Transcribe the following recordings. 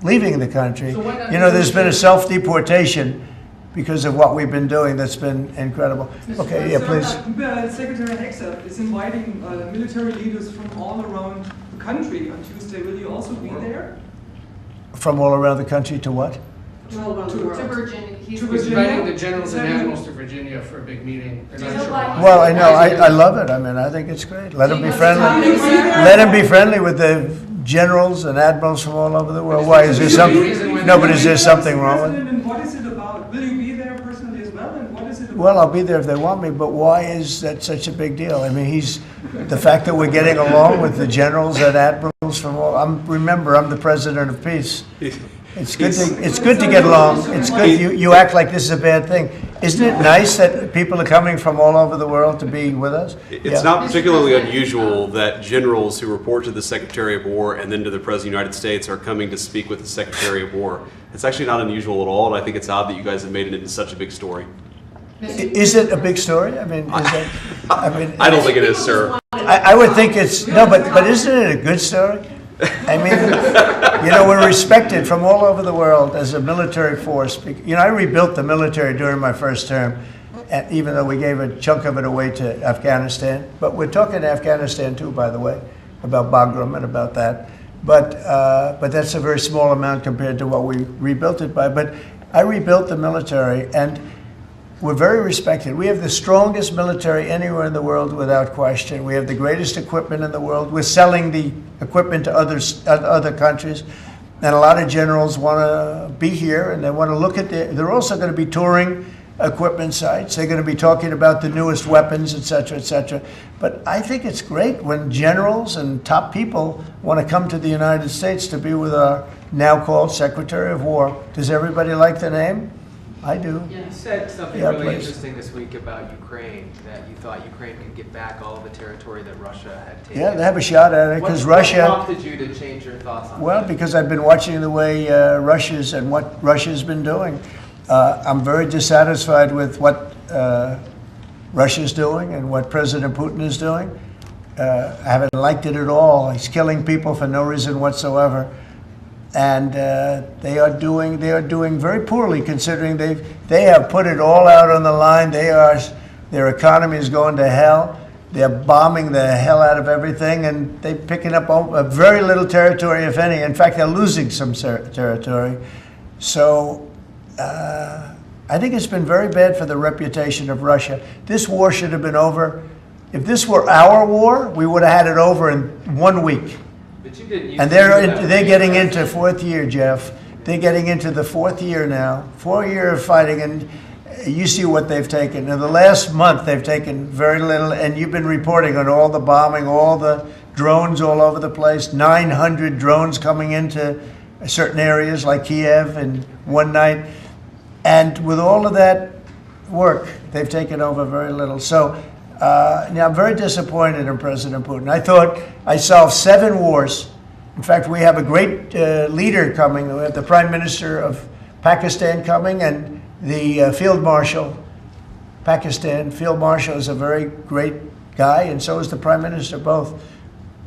leaving the country. So You know, there's been a self-deportation because of what we've been doing that's been incredible. Okay, yeah, please. Secretary Hegseth is inviting military leaders from all around the country on Tuesday. Will you also be there? From all around the country to what? To Virginia. He's Virginia? inviting the generals and admirals to Virginia for a big meeting. They're not sure why. Well, I know, I love it. I mean, I think it's great. Let them be friendly. Let them be friendly with the generals and admirals from all over the world. Why, is there something, no, but is there something wrong with it? And what is it about? Will you be there personally as well? And what is it about? Well, I'll be there if they want me, but why is that such a big deal? I mean, the fact that we're getting along with the generals and admirals from all, remember, I'm the president of peace. It's good to get along. It's good. You act like this is a bad thing. Isn't it nice that people are coming from all over the world to be with us? It's not particularly unusual that generals who report to the Secretary of War and then to the President of the United States are coming to speak with the Secretary of War. It's actually not unusual at all, and I think it's odd that you guys have made it into such a big story. Is it a big story? I mean, I don't think it is, sir. I would think it's, no, but isn't it a good story? I mean, you know, we're respected from all over the world as a military force. You know, I rebuilt the military during my first term, even though we gave a chunk of it away to Afghanistan. But we're talking Afghanistan too, by the way, about Bagram and about that. But that's a very small amount compared to what we rebuilt it by. But I rebuilt the military, and we're very respected. We have the strongest military anywhere in the world without question. We have the greatest equipment in the world. We're selling the equipment to other countries. And a lot of generals want to be here and they want to look at they're also going to be touring equipment sites. They're going to be talking about the newest weapons, et cetera, et cetera. But I think it's great when generals and top people want to come to the United States to be with our now called Secretary of War. Does everybody like the name? I do. You said something really interesting this week about Ukraine, that you thought Ukraine could get back all of the territory that Russia had taken. Yeah, they have a shot at it because Russia. What prompted you to change your thoughts on that? Well, because I've been watching the way what Russia's been doing. I'm very dissatisfied with what Russia's doing and what President Putin is doing. I haven't liked it at all. He's killing people for no reason whatsoever. And they are doing very poorly, considering they have put it all out on the line. Their economy is going to hell. They're bombing the hell out of everything, and they're picking up a very little territory, if any. In fact, they're losing some territory. So I think it's been very bad for the reputation of Russia. This war should have been over. If this were our war, we would have had it over in 1 week. And they're getting into fourth year, Jeff. They're getting into the fourth year now. 4 years of fighting, and you see what they've taken. In the last month, they've taken very little, and you've been reporting on all the bombing, all the drones all over the place. 900 drones coming into certain areas like Kiev in one night. And with all of that work, they've taken over very little. So now I'm very disappointed in President Putin. I thought I solved 7 wars. In fact, we have a great leader coming. We have the Prime Minister of Pakistan coming and the Field Marshal. Pakistan Field Marshal is a very great guy, and so is the Prime Minister, both.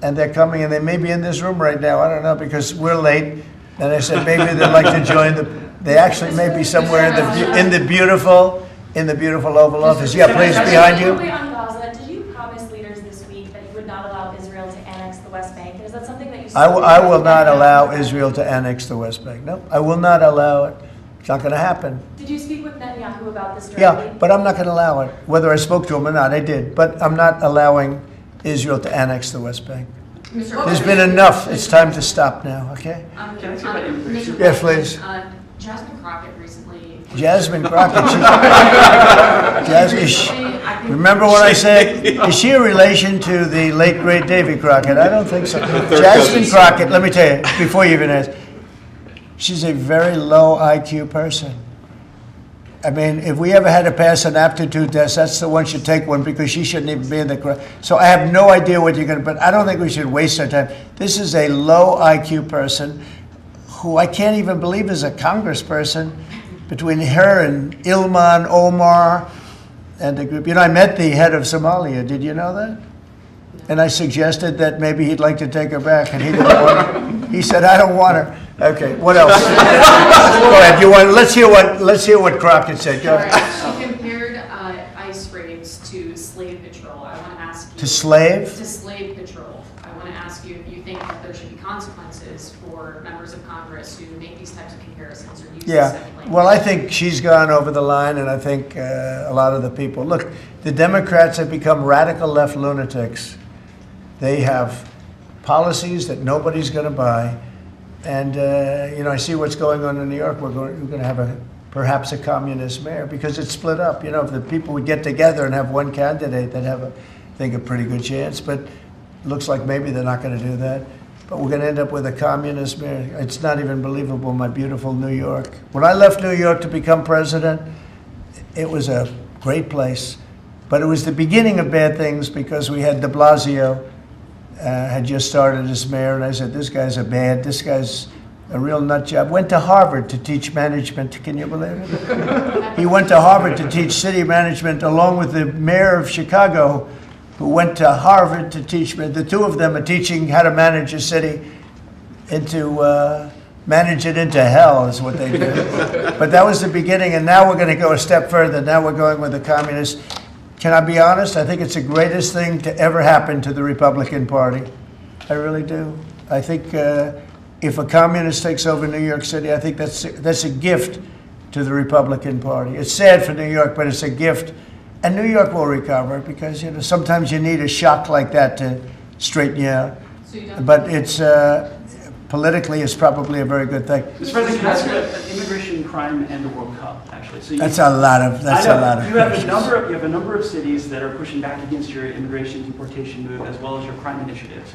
And they're coming, and they may be in this room right now. I don't know, because we're late. And I said maybe they'd like to join they actually may be somewhere in the beautiful Oval Office. Yeah, please, behind you. Did you promise leaders this week that you would not allow Israel to annex the West Bank? Is that something that you I will not allow Israel to annex the West Bank. No, I will not allow it. It's not going to happen. Did you speak with Netanyahu about this directly? Yeah, but I'm not going to allow it. Whether I spoke to him or not, I did. But I'm not allowing Israel to annex the West Bank. There's been enough. It's time to stop now, okay? Yes, please. Jasmine Crockett recently. Jasmine Crockett. Remember what I said? Is she a relation to the late, great Davy Crockett? I don't think so. Jasmine Crockett, let me tell you, before you even ask, she's a very low IQ person. I mean, if we ever had to pass an aptitude test, that's the one should take one, because she shouldn't even be in the crowd. So I have no idea what you're going to, but I don't think we should waste our time. This is a low IQ person who I can't even believe is a congressperson, between her and Ilhan Omar and the group. You know, I met the head of Somalia. Did you know that? And I suggested that maybe he'd like to take her back, and he didn't want her. He said, I don't want her. Okay, what else? Go ahead. Let's hear what Crockett said. Go ahead. She compared ICE raids to slave patrol. I want to ask you. To slave? To slave patrol. I want to ask you if you think that there should be consequences for members of Congress who make these types of comparisons or use this Yeah, type of language. well, I think she's gone over the line, and I think a lot of the people, look, the Democrats have become radical left lunatics. They have policies that nobody's going to buy, and I see what's going on in New York. We're going to have perhaps a communist mayor because it's split up. If the people would get together and have one candidate, they'd have, I think, a pretty good chance. But it looks like maybe they're not going to do that. But we're going to end up with a communist mayor. It's not even believable, my beautiful New York. When I left New York to become president, it was a great place. But it was the beginning of bad things because we had de Blasio had just started as mayor, and I said, this guy's a real nut job. Went to Harvard to teach management, can you believe it? He went to Harvard to teach city management along with the mayor of Chicago, who went to Harvard to teach. The two of them are teaching how to manage a city manage it into hell is what they do. But that was the beginning, and now we're going to go a step further. Now we're going with the communists. Can I be honest? I think it's the greatest thing to ever happen to the Republican Party. I really do. I think if a communist takes over New York City, I think that's a gift to the Republican Party. It's sad for New York, but it's a gift. And New York will recover because sometimes you need a shock like that to straighten you out. So you don't But it's politically, it's probably a very good thing. Mr. President, can I ask you about immigration, crime, and the World Cup, actually? So That's a lot of. you have a number of cities that are pushing back against your immigration deportation move, as well as your crime initiatives.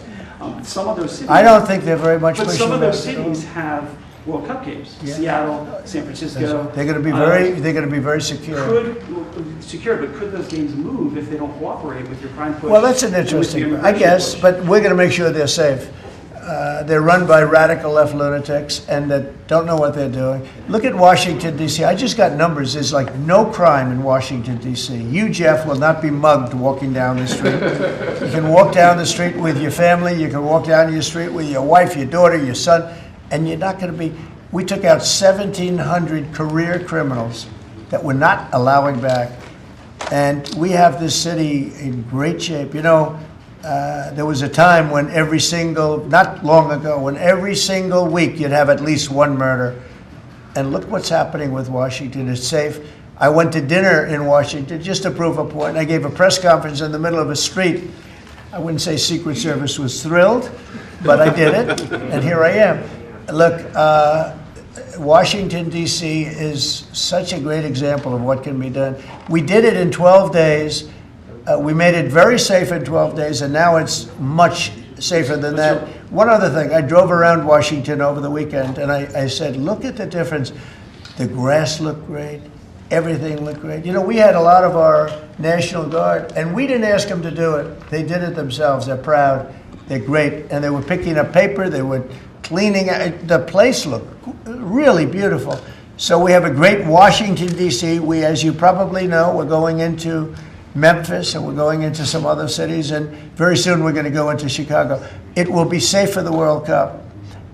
Some of those cities. I don't think they're very much But pushing some of those back at all. cities have World Cup games. Yeah. Seattle, San Francisco. They're going to be very secure. But could those games move if they don't cooperate with your crime push? Well, that's an and with your interesting, I immigration guess, push? but we're going to make sure they're safe. They're run by radical left lunatics and that don't know what they're doing. Look at Washington, D.C. I just got numbers. There's like no crime in Washington, D.C. You, Jeff, will not be mugged walking down the street. You can walk down the street with your family. You can walk down your street with your wife, your daughter, your son, and you're not going to be. We took out 1,700 career criminals that we're not allowing back. And we have this city in great shape. There was a time when not long ago, when every single week you'd have at least one murder. And look what's happening with Washington. It's safe. I went to dinner in Washington just to prove a point. I gave a press conference in the middle of a street. I wouldn't say Secret Service was thrilled, but I did it, and here I am. Look, Washington, D.C. is such a great example of what can be done. We did it in 12 days. We made it very safe in 12 days, and now it's much safer than that. One other thing, I drove around Washington over the weekend, and I said, look at the difference. The grass looked great. Everything looked great. We had a lot of our National Guard, and we didn't ask them to do it. They did it themselves. They're proud. They're great. And they were picking up paper. They were cleaning. The place looked really beautiful. So we have a great Washington, D.C. We, as you probably know, we're going into Memphis, and we're going into some other cities, and very soon we're going to go into Chicago. It will be safe for the World Cup.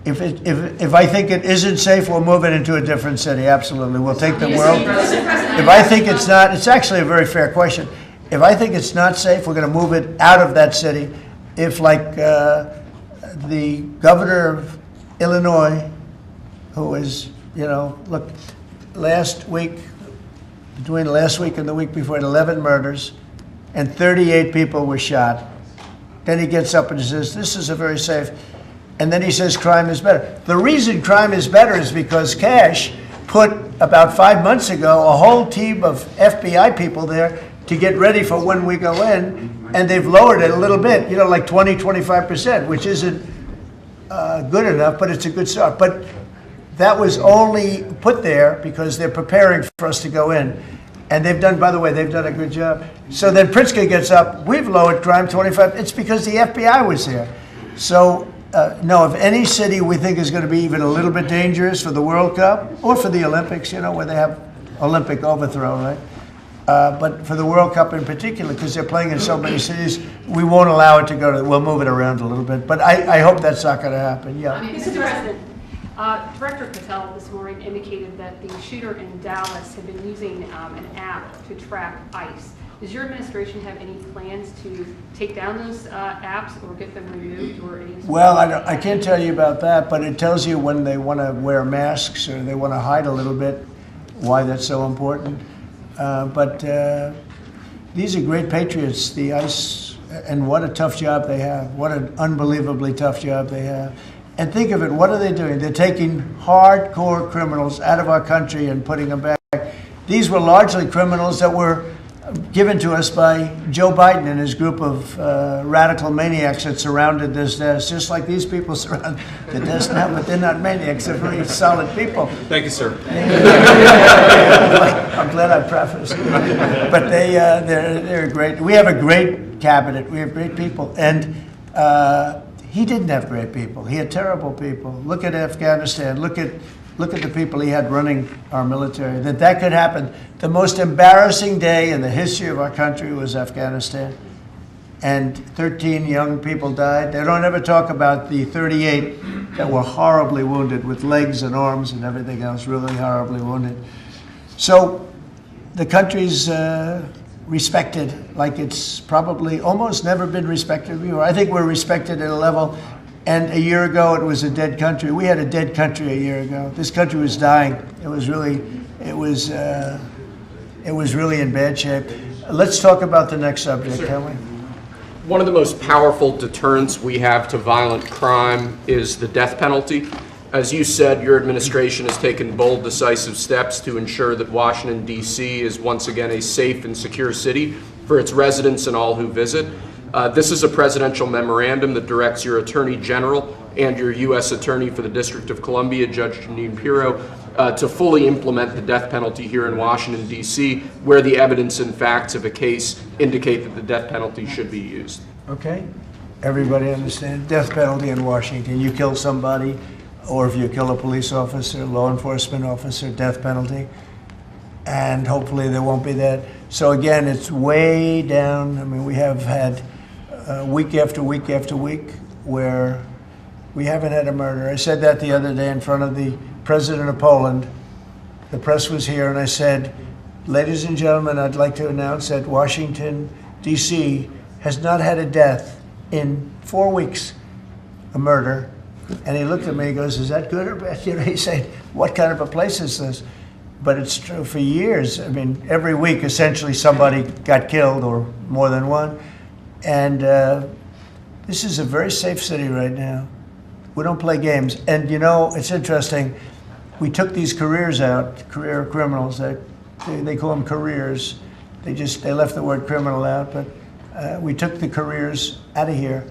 If I think it isn't safe, we'll move it into a different city. Absolutely, we'll take the world. If I think it's not, it's actually a very fair question. If I think it's not safe, we're going to move it out of that city. If, like the governor of Illinois, who is, look, between last week and the week before, 11 murders, and 38 people were shot. Then he gets up and he says, this is a very safe, and then he says crime is better. The reason crime is better is because Cash put, about 5 months ago, a whole team of FBI people there to get ready for when we go in, and they've lowered it a little bit, like 20-25%, which isn't good enough, but it's a good start. But that was only put there because they're preparing for us to go in. And they've done, by the way, they've done a good job. So then Pritzker gets up, we've lowered crime 25, it's because the FBI was there. So, no, if any city we think is going to be even a little bit dangerous for the World Cup, or for the Olympics, where they have Olympic overthrow, right? But for the World Cup in particular, because they're playing in so many cities, we won't allow it to we'll move it around a little bit. But I hope that's not going to happen, yeah. Mr. President, Director Patel this morning indicated that the shooter in Dallas had been using an app to track ICE. Does your administration have any plans to take down those apps or get them removed or any? Well, I can't tell you about that, but it tells you when they want to wear masks or they want to hide a little bit, why that's so important. But these are great patriots, the ICE, and what a tough job they have. What an unbelievably tough job they have. And think of it, what are they doing? They're taking hardcore criminals out of our country and putting them back. These were largely criminals that were given to us by Joe Biden and his group of radical maniacs that surrounded this desk, just like these people surround the desk now, but they're not maniacs, they're very solid people. Thank you, sir. I'm glad I prefaced. But they're great. We have a great cabinet, we have great people, and he didn't have great people. He had terrible people. Look at Afghanistan, look at the people he had running our military, that could happen. The most embarrassing day in the history of our country was Afghanistan. And 13 young people died. They don't ever talk about the 38 that were horribly wounded with legs and arms and everything else, really horribly wounded. So the country's respected like it's probably almost never been respected before. I think we're respected at a level. And a year ago, it was a dead country. We had a dead country a year ago. This country was dying. It was really in bad shape. Let's talk about the next subject, can we? One of the most powerful deterrents we have to violent crime is the death penalty. As you said, your administration has taken bold, decisive steps to ensure that Washington, D.C. is once again a safe and secure city for its residents and all who visit. This is a presidential memorandum that directs your Attorney General and your U.S. Attorney for the District of Columbia, Judge Jeanine Pirro, to fully implement the death penalty here in Washington, D.C., where the evidence and facts of a case indicate that the death penalty should be used. Okay. Everybody understands death penalty in Washington. You kill somebody, or if you kill a police officer, law enforcement officer, death penalty. And hopefully there won't be that. So again, it's way down. I mean, we have had week after week after week where we haven't had a murder. I said that the other day in front of the president of Poland. The press was here, and I said, ladies and gentlemen, I'd like to announce that Washington, D.C. has not had a death in 4 weeks, a murder. And he looked at me, he goes, is that good or bad? You know, he said, what kind of a place is this? But it's true for years. I mean, every week, essentially, somebody got killed or more than one. And this is a very safe city right now. We don't play games. And, you know, it's interesting. We took these careers out, career criminals. They call them careers. They left the word criminal out. But we took the careers out of here.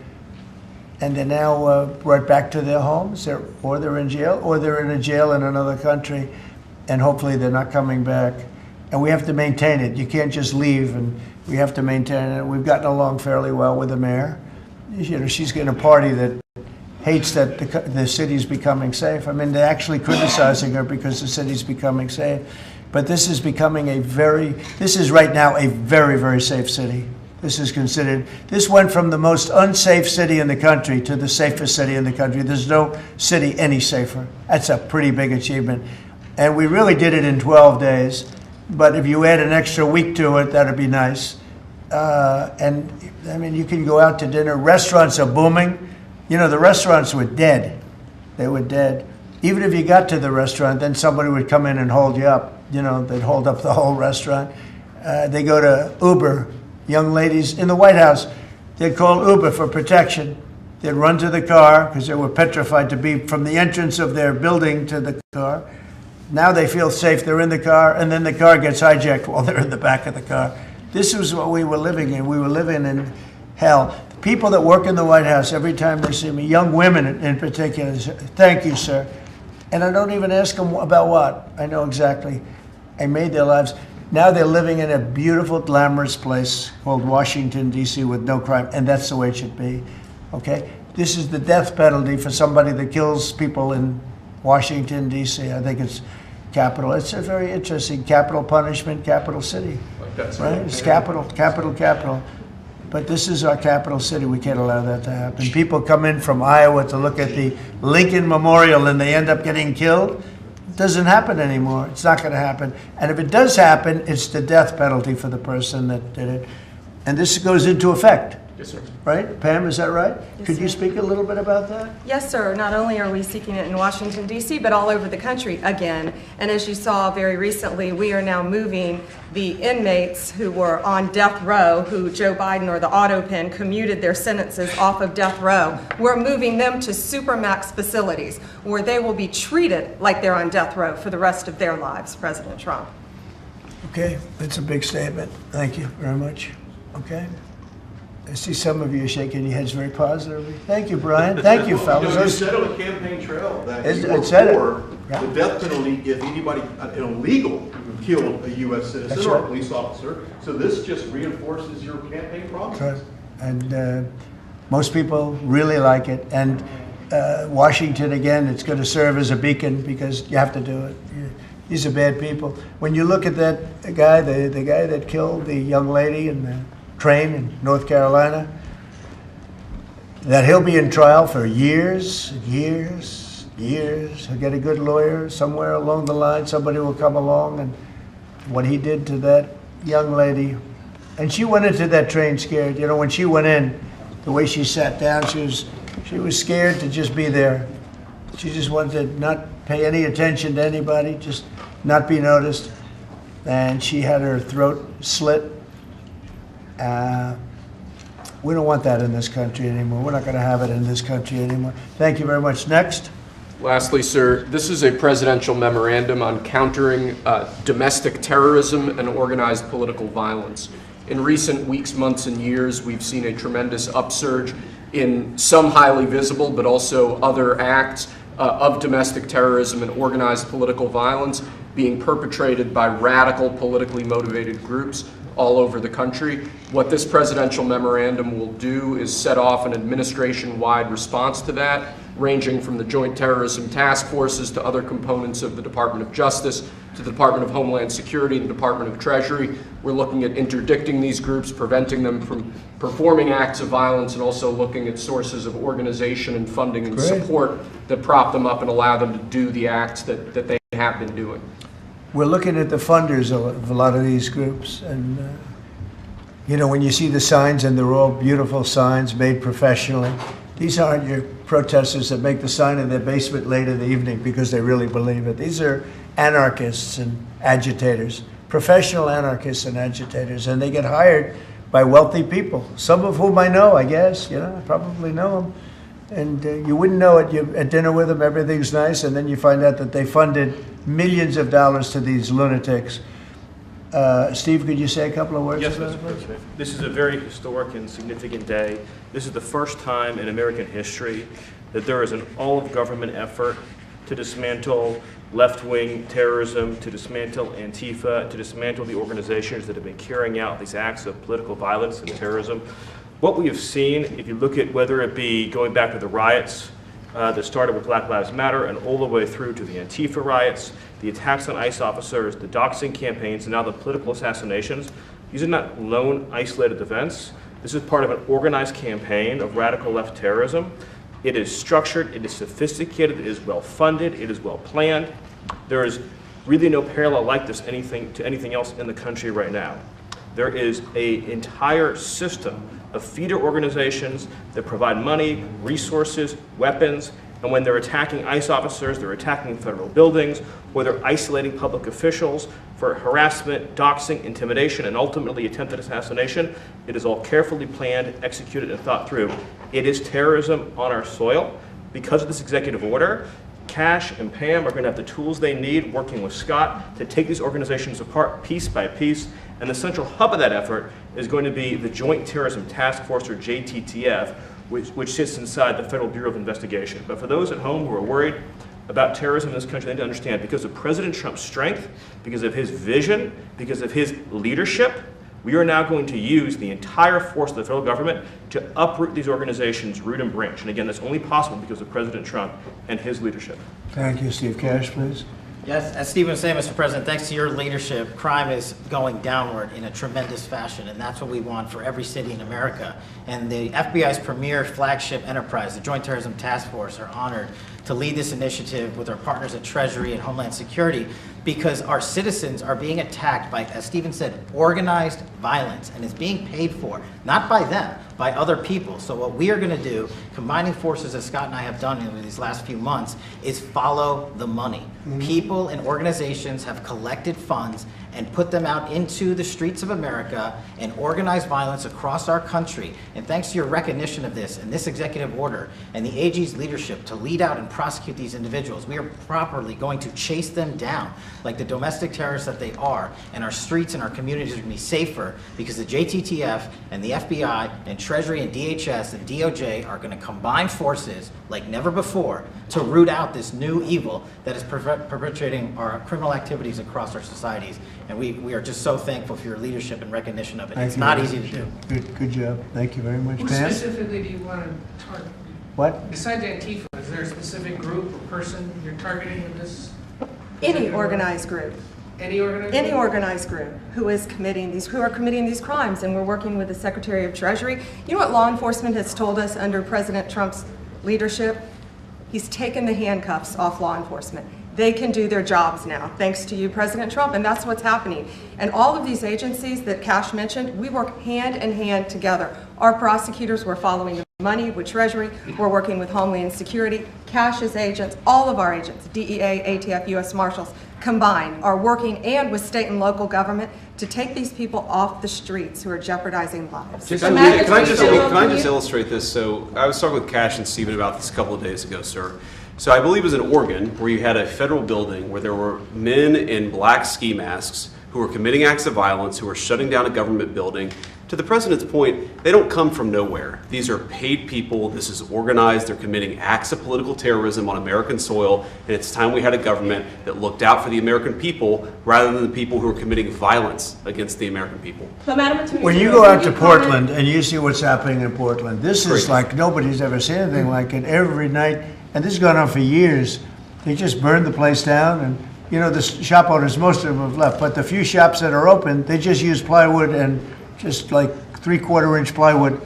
And they're now brought back to their homes, or they're in jail, or they're in a jail in another country. And hopefully they're not coming back. And we have to maintain it. You can't just leave, and we have to maintain it. We've gotten along fairly well with the mayor. You know, she's getting a party that hates that the city's becoming safe. I mean, they're actually criticizing her because the city's becoming safe. But this is becoming this is right now a very, very safe city. This went from the most unsafe city in the country to the safest city in the country. There's no city any safer. That's a pretty big achievement. And we really did it in 12 days. But if you add an extra week to it, that'd be nice. And I mean, you can go out to dinner. Restaurants are booming. You know, the restaurants were dead. They were dead. Even if you got to the restaurant, then somebody would come in and hold you up. You know, they'd hold up the whole restaurant. They go to Uber. Young ladies in the White House, they'd call Uber for protection. They'd run to the car because they were petrified to be from the entrance of their building to the car. Now they feel safe. They're in the car, and then the car gets hijacked while they're in the back of the car. This was what we were living in. We were living in hell. The people that work in the White House, every time they see me, young women in particular, say, thank you, sir. And I don't even ask them about what. I know exactly. I made their lives. Now they're living in a beautiful, glamorous place called Washington, D.C. with no crime, and that's the way it should be, okay? This is the death penalty for somebody that kills people in Washington, D.C. I think it's capital. It's a very interesting capital punishment, capital city, right? It's capital. But but this is our capital city. We can't allow that to happen. People come in from Iowa to look at the Lincoln Memorial and they end up getting killed. It doesn't happen anymore. It's not going to happen. And if it does happen, it's the death penalty for the person that did it. And this goes into effect. Yes, sir. Right? Pam, is that right? Yes, Could you sir. speak a little bit about that? Yes, sir. Not only are we seeking it in Washington, D.C., but all over the country again. And as you saw very recently, we are now moving the inmates who were on death row, who Joe Biden or the auto pen commuted their sentences off of death row. We're moving them to supermax facilities where they will be treated like they're on death row for the rest of their lives, President Trump. Okay, that's a big statement. Thank you very much. Okay. I see some of you shaking your heads very positively. Thank you, Brian. Thank you, fellas. You said on the campaign trail that It you were said it. for Yeah. the death penalty if anybody, an illegal, killed a U.S. citizen That's or a right. police officer. So this just reinforces your campaign promise. Right. And most people really like it. And Washington, again, it's going to serve as a beacon because you have to do it. These are bad people. When you look at that guy, the guy that killed the young lady in the train in North Carolina, that he'll be in trial for years, years, years. He'll get a good lawyer somewhere along the line. Somebody will come along, and what he did to that young lady, and she went into that train scared. You know, when she went in, the way she sat down, she was scared to just be there. She just wanted to not pay any attention to anybody, just not be noticed. And she had her throat slit. We don't want that in this country anymore. We're not going to have it in this country anymore. Thank you very much. Next. Lastly, sir, this is a presidential memorandum on countering domestic terrorism and organized political violence. In recent weeks, months, and years, we've seen a tremendous upsurge in some highly visible, but also other acts of domestic terrorism and organized political violence being perpetrated by radical, politically motivated groups all over the country. What this presidential memorandum will do is set off an administration-wide response to that, ranging from the Joint Terrorism Task Forces to other components of the Department of Justice, to the Department of Homeland Security and the Department of Treasury. We're looking at interdicting these groups, preventing them from performing acts of violence, and also looking at sources of organization and funding and support that prop them up and allow them to do the acts that they have been doing. We're looking at the funders of a lot of these groups, and you know, when you see the signs, and they're all beautiful signs made professionally, these aren't your protesters that make the sign in their basement late in the evening because they really believe it. These are anarchists and agitators, professional anarchists and agitators, and they get hired by wealthy people, some of whom I know, I guess, you know, I probably know them. And you wouldn't know it. You're at dinner with them, everything's nice, and then you find out that they funded millions of dollars to these lunatics. Steve, could you say a couple of words? Yes, about Mr. it? President. This is a very historic and significant day. This is the first time in American history that there is an all-of-government effort to dismantle left-wing terrorism, to dismantle Antifa, to dismantle the organizations that have been carrying out these acts of political violence and terrorism. What we have seen, if you look at whether it be going back to the riots that started with Black Lives Matter and all the way through to the Antifa riots, the attacks on ICE officers, the doxing campaigns, and now the political assassinations, these are not lone, isolated events. This is part of an organized campaign of radical left terrorism. It is structured, it is sophisticated, it is well-funded, it is well-planned. There is really no parallel like this to anything else in the country right now. There is an entire system of feeder organizations that provide money, resources, weapons, and when they're attacking ICE officers, they're attacking federal buildings, or they're isolating public officials for harassment, doxing, intimidation, and ultimately attempted assassination. It is all carefully planned, executed, and thought through. It is terrorism on our soil. Because of this executive order, Cash and Pam are going to have the tools they need, working with Scott, to take these organizations apart piece by piece. And the central hub of that effort is going to be the Joint Terrorism Task Force, or JTTF, which sits inside the Federal Bureau of Investigation. But for those at home who are worried about terrorism in this country, they need to understand, because of President Trump's strength, because of his vision, because of his leadership, we are now going to use the entire force of the federal government to uproot these organizations root and branch. And again, that's only possible because of President Trump and his leadership. Thank you, Steve. Cash, please. Yes, as Stephen was saying, Mr. President, thanks to your leadership, crime is going downward in a tremendous fashion, and that's what we want for every city in America. And the FBI's premier flagship enterprise, the Joint Terrorism Task Force, are honored to lead this initiative with our partners at Treasury and Homeland Security, because our citizens are being attacked by, as Stephen said, organized violence, and it's being paid for, not by them, by other people. So what we are going to do, combining forces as Scott and I have done in these last few months, is follow the money. People and organizations have collected funds and put them out into the streets of America and organized violence across our country. And thanks to your recognition of this and this executive order and the AG's leadership to lead out and prosecute these individuals, we are properly going to chase them down like the domestic terrorists that they are, and our streets and our communities are going to be safer because the JTTF and the FBI and Treasury and DHS and DOJ are going to combine forces like never before to root out this new evil that is perpetrating our criminal activities across our societies. And we are just so thankful for your leadership and recognition of it. It's not easy to do. Good job. Thank you very much, Who Pam. specifically do you want to target? What? Besides Antifa, is there a specific group or person you're targeting with this? Any organized group. Any organized Any group? organized group who are committing these crimes, and we're working with the Secretary of Treasury. You know what law enforcement has told us under President Trump's leadership? He's taken the handcuffs off law enforcement. They can do their jobs now, thanks to you, President Trump, and that's what's happening. And all of these agencies that Cash mentioned, we work hand in hand together. Our prosecutors were following the money with Treasury. We're working with Homeland Security. Cash's agents, all of our agents, DEA, ATF, U.S. Marshals, combined are working, and with state and local government, to take these people off the streets who are jeopardizing lives. Can I just illustrate this? So I was talking with Cash and Stephen about this a couple of days ago, sir. So I believe it was in Oregon where you had a federal building where there were men in black ski masks who were committing acts of violence, who were shutting down a government building. To the president's point, they don't come from nowhere. These are paid people. This is organized. They're committing acts of political terrorism on American soil. And it's time we had a government that looked out for the American people rather than the people who are committing violence against the American people. But Madam Attorney When you go out to Portland and you see what's happening in Portland, this is like nobody's ever seen anything like it. Every night, and this has gone on for years, they just burned the place down. And you know, the shop owners, most of them have left, but the few shops that are open, they just use plywood and just like 3/4-inch plywood.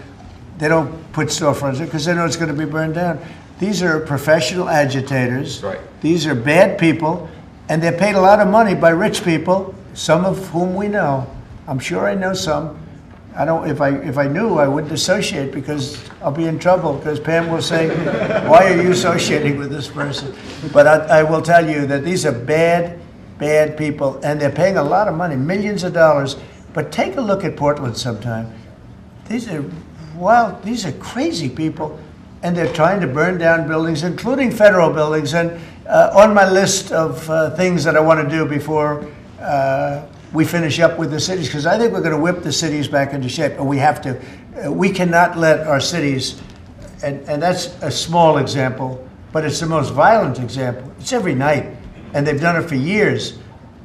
They don't put storefronts in because they know it's going to be burned down. These are professional agitators. Right. These are bad people, and they're paid a lot of money by rich people, some of whom we know. I'm sure I know some. I don't. If I knew, I wouldn't associate because I'll be in trouble. Because Pam will say, "Why are you associating with this person?" But I will tell you that these are bad people, and they're paying a lot of money, millions of dollars. But take a look at Portland sometime. These are crazy people, and they're trying to burn down buildings, including federal buildings. And on my list of things that I want to do before we finish up with the cities, because I think we're going to whip the cities back into shape, and we have to. We cannot let our cities, and that's a small example, but it's the most violent example. It's every night, and they've done it for years.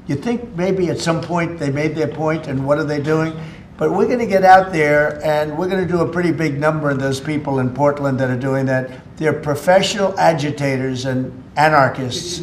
You think maybe at some point they made their point, and what are they doing? But we're going to get out there, and we're going to do a pretty big number of those people in Portland that are doing that. They're professional agitators and anarchists.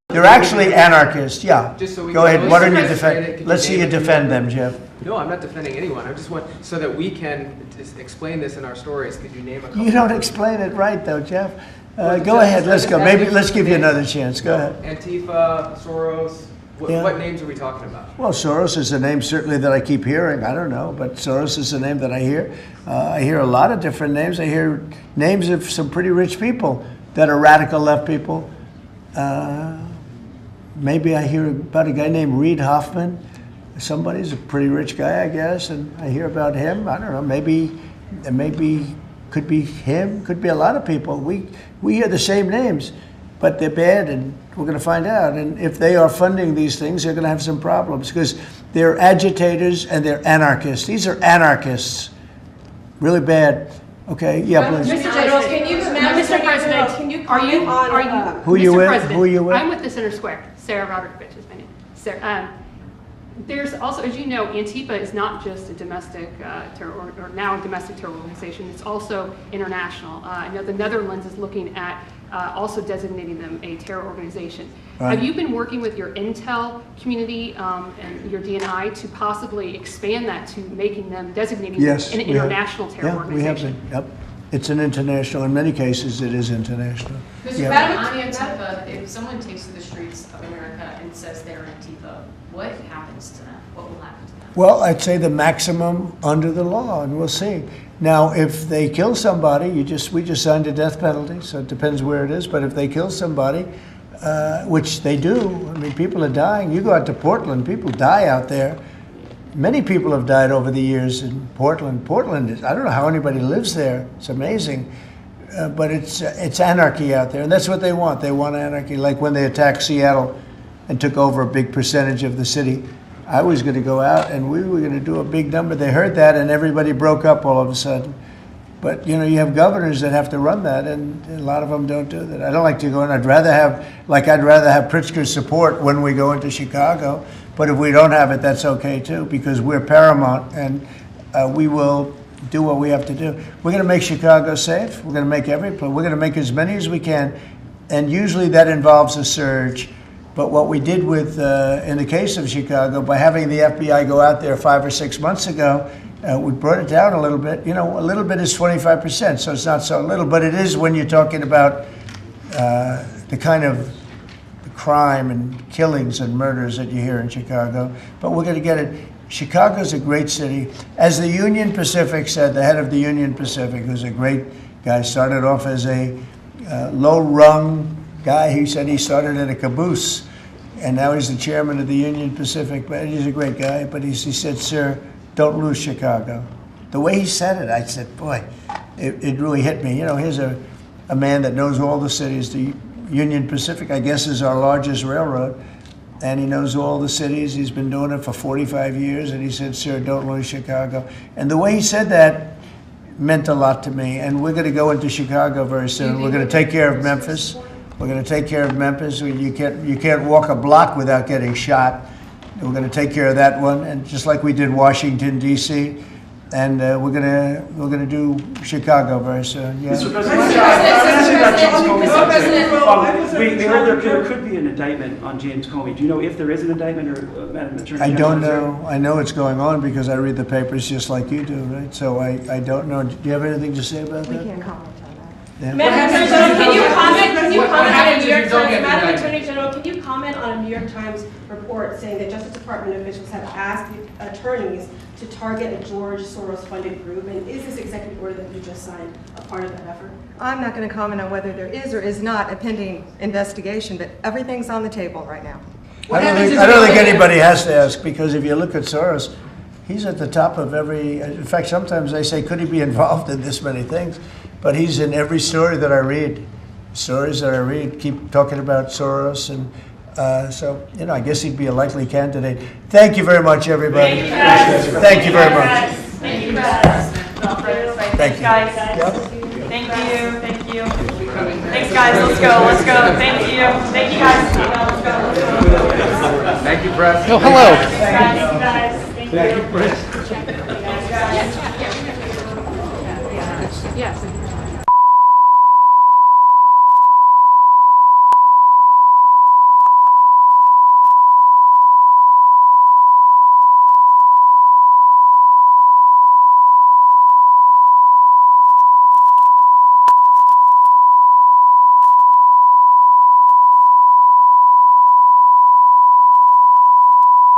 They're actually anarchists, yeah. Just so we Go ahead, why don't you Could defend? Let's see you defend them, Jeff. No, I'm not defending anyone. I just want, so that we can just explain this in our stories, could you name a couple? You don't explain it right, though, Jeff. Well, Go ahead, let's go. Maybe let's give you names. another chance. Go ahead. Antifa, Soros, Yeah. what names are we talking about? Well, Soros is a name certainly that I keep hearing. I don't know, but Soros is a name that I hear. I hear a lot of different names. I hear names of some pretty rich people that are radical left people. Maybe I hear about a guy named Reid Hoffman. Somebody's a pretty rich guy, I guess, and I hear about him. I don't know. Maybe could be him. Could be a lot of people. We hear the same names, but they're bad, and we're going to find out. And if they are funding these things, they're going to have some problems because they're agitators and they're anarchists. These are anarchists, really bad. Okay, yeah, please. Mr. General, can you, Mr. President, can you comment on Who you Mr. with? President, Who you with? I'm with the Center Square. Sarah Roderikovich is my name. Sarah, there's also, as you know, Antifa is not just a domestic terror, or now a domestic terror organization. It's also international. I know the Netherlands is looking at also designating them a terror organization. Right. Have you been working with your intel community and your DNI to possibly expand that to making them, designating Yes, them an we have. international terror Yeah, we have organization? been, yep. It's an international, in many cases, it is international. Mr. Yeah. On Antifa, if someone takes to the streets of America and says they're Antifa, what happens to them? What will happen to them? Well, I'd say the maximum under the law, and we'll see. Now, if they kill somebody, we just signed a death penalty, so it depends where it is, but if they kill somebody, which they do, I mean, people are dying. You go out to Portland, people die out there. Many people have died over the years in Portland. Portland is, I don't know how anybody lives there. It's amazing. But it's anarchy out there, and that's what they want. They want anarchy. Like when they attacked Seattle and took over a big percentage of the city, I was going to go out and we were going to do a big number. They heard that and everybody broke up all of a sudden. But you know, you have governors that have to run that, and a lot of them don't do that. I don't like to go in. I'd rather have Pritzker's support when we go into Chicago. But if we don't have it, that's okay too, because we're paramount, and we will do what we have to do. We're going to make Chicago safe. We're going to make we're going to make as many as we can, and usually that involves a surge. But what we did with, in the case of Chicago, by having the FBI go out there 5 or 6 months ago, we brought it down a little bit. You know, a little bit is 25%, so it's not so little, but it is when you're talking about the kind of crime and killings and murders that you hear in Chicago. But we're going to get it. Chicago's a great city. As the Union Pacific said, the head of the Union Pacific, who's a great guy, started off as a low-rung guy. He said he started in a caboose, and now he's the chairman of the Union Pacific. But he's a great guy. But he said, "Sir, don't lose Chicago." The way he said it, I said, boy, it really hit me. You know, here's a man that knows all the cities. The Union Pacific, I guess, is our largest railroad, and he knows all the cities. He's been doing it for 45 years, and he said, "Sir, don't lose Chicago." And the way he said that meant a lot to me, and we're going to go into Chicago very soon. We're going to take care of Memphis. We're going to take care of Memphis. You can't walk a block without getting shot. We're going to take care of that one, and just like we did Washington, D.C., and we're gonna do Chicago very soon. Yeah. Mr. President, we heard there could be an indictment on James Comey. Do you know if there is an indictment, or Madam Attorney General? I don't know. I know it's going on because I read the papers just like you do, right? So I don't know. Do you have anything to say about that? We can't comment on that. Yeah. Madam Attorney General, can you comment on a New York Times? Madam indicted? Attorney General, can you comment on a New York Times report saying that Justice Department officials have asked attorneys to target a George Soros-funded group? And is this executive order that you just signed a part of that effort? I'm not going to comment on whether there is or is not a pending investigation, but everything's on the table right now. I don't think anybody has to ask, because if you look at Soros, he's at the top of every. In fact, sometimes they say, could he be involved in this many things? But he's in every story that I read. Stories that I read keep talking about Soros, and so, you know, I guess he'd be a likely candidate. Thank you very much, everybody. Thank you very much. Thank you, guys. Thank you. Guys. Yep. Thank you. Thank you. Thanks, guys. Let's go. Let's go. Thank you. Thank you, guys. Let's go. Thank you, Press. Oh, hello. Thanks, guys. Thank you. Yes.